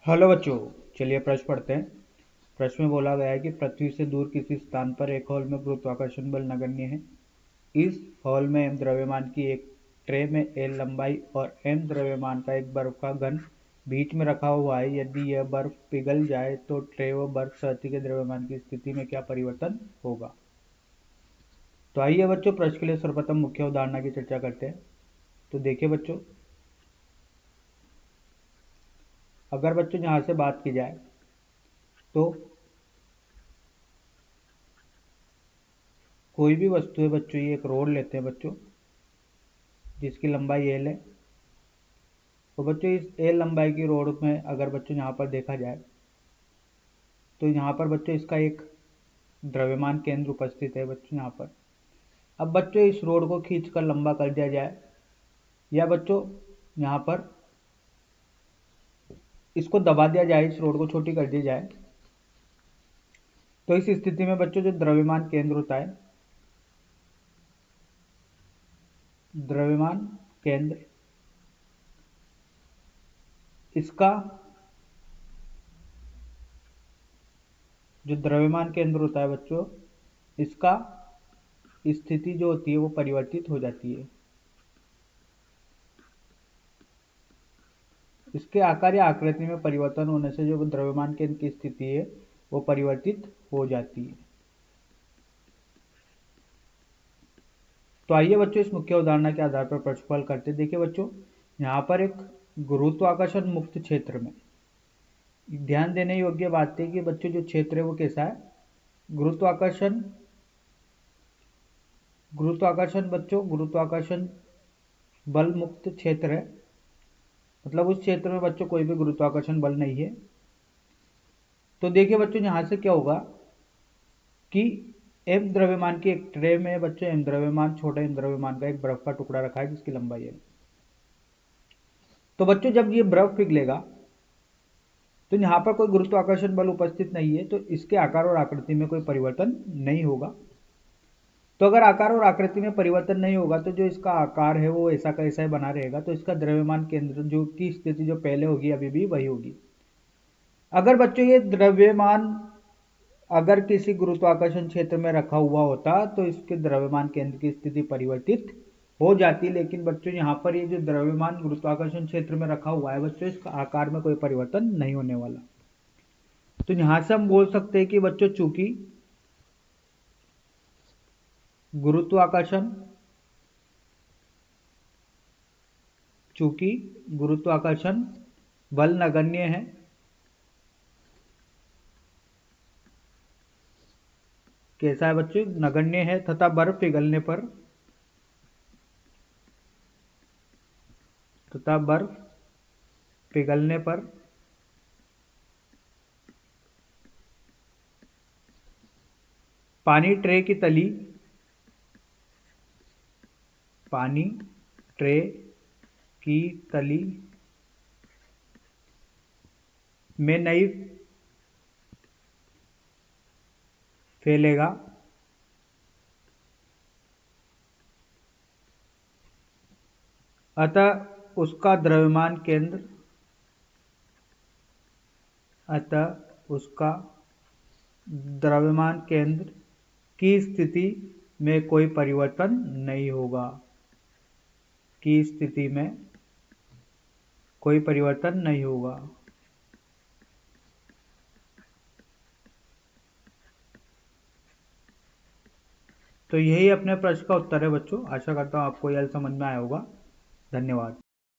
Hello बच्चों, चलिए प्रश्न पढ़ते हैं। प्रश्न में बोला गया है कि पृथ्वी से दूर किसी स्थान पर एक हॉल में गुरुत्वाकर्षण बल नगण्य है। इस हॉल में m द्रव्यमान की एक ट्रे में l लंबाई और m द्रव्यमान का एक बर्फ का घन बीच में रखा हुआ है। यदि यह बर्फ पिघल जाए तो ट्रे व बर्फ शर्ती के द्रव्यमान की स्थिति में क्या परिवर्तन होगा। तो आइए बच्चों, प्रश्न के लिए सर्वप्रथम मुख्य अवधारणा की चर्चा करते हैं। तो देखिए बच्चों, अगर बच्चों यहाँ से बात की जाए तो कोई भी वस्तु है बच्चों, ये एक रोड लेते हैं बच्चों जिसकी लंबाई एल है। तो बच्चों इस एल लंबाई की रोड में अगर बच्चों यहाँ पर देखा जाए तो यहाँ पर बच्चों इसका एक द्रव्यमान केंद्र उपस्थित है बच्चों यहाँ पर। अब बच्चों इस रोड को खींचकर लंबा कर दिया जाए या बच्चों यहाँ पर इसको दबा दिया जाए, इस रोड को छोटी कर दी जाए, तो इस स्थिति में बच्चों जो द्रव्यमान केंद्र होता है, द्रव्यमान केंद्र, इसका जो द्रव्यमान केंद्र होता है बच्चों, इसका स्थिति जो होती है वो परिवर्तित हो जाती है। इसके आकार या आकृति में परिवर्तन होने से जो द्रव्यमान केंद्र की स्थिति है वो परिवर्तित हो जाती है। तो आइए बच्चों इस मुख्य उदाहरण के आधार पर प्रश्न करते हैं। देखिए बच्चों, यहाँ पर एक गुरुत्वाकर्षण मुक्त क्षेत्र में ध्यान देने योग्य बात है कि बच्चों जो क्षेत्र है वो कैसा है, गुरुत्वाकर्षण बच्चों गुरुत्वाकर्षण बल मुक्त क्षेत्र है। मतलब उस क्षेत्र में बच्चों कोई भी गुरुत्वाकर्षण बल नहीं है। तो देखिए बच्चों, यहाँ से क्या होगा कि m द्रव्यमान की एक ट्रे में बच्चों m द्रव्यमान, छोटा m द्रव्यमान का एक बर्फ का टुकड़ा रखा है जिसकी लंबाई है। तो बच्चों जब ये बर्फ पिघलेगा तो यहाँ पर कोई गुरुत्वाकर्षण बल उपस्थित नहीं है, तो इसके आकार और आकृति में कोई परिवर्तन नहीं होगा। तो अगर आकार और आकृति में परिवर्तन नहीं होगा तो जो इसका आकार है वो ऐसा का ऐसा ही बना रहेगा। तो इसका द्रव्यमान केंद्र जो की स्थिति जो पहले होगी अभी भी वही होगी। अगर बच्चों ये द्रव्यमान अगर किसी गुरुत्वाकर्षण क्षेत्र में रखा हुआ होता तो इसके द्रव्यमान केंद्र की स्थिति परिवर्तित हो जाती। लेकिन बच्चों यहाँ पर ये जो द्रव्यमान गुरुत्वाकर्षण क्षेत्र में रखा हुआ है बच्चों, इसका आकार में कोई परिवर्तन नहीं होने वाला। तो यहाँ से हम बोल सकते हैं कि बच्चों चूंकि गुरुत्वाकर्षण बल नगण्य है, कैसा है बच्चों, नगण्य है, तथा बर्फ पिघलने पर पानी ट्रे की तली में नहीं फैलेगा, अतः उसका द्रव्यमान केंद्र की स्थिति में कोई परिवर्तन नहीं होगा। तो यही अपने प्रश्न का उत्तर है बच्चों। आशा करता हूँ आपको यह समझ में आया होगा। धन्यवाद।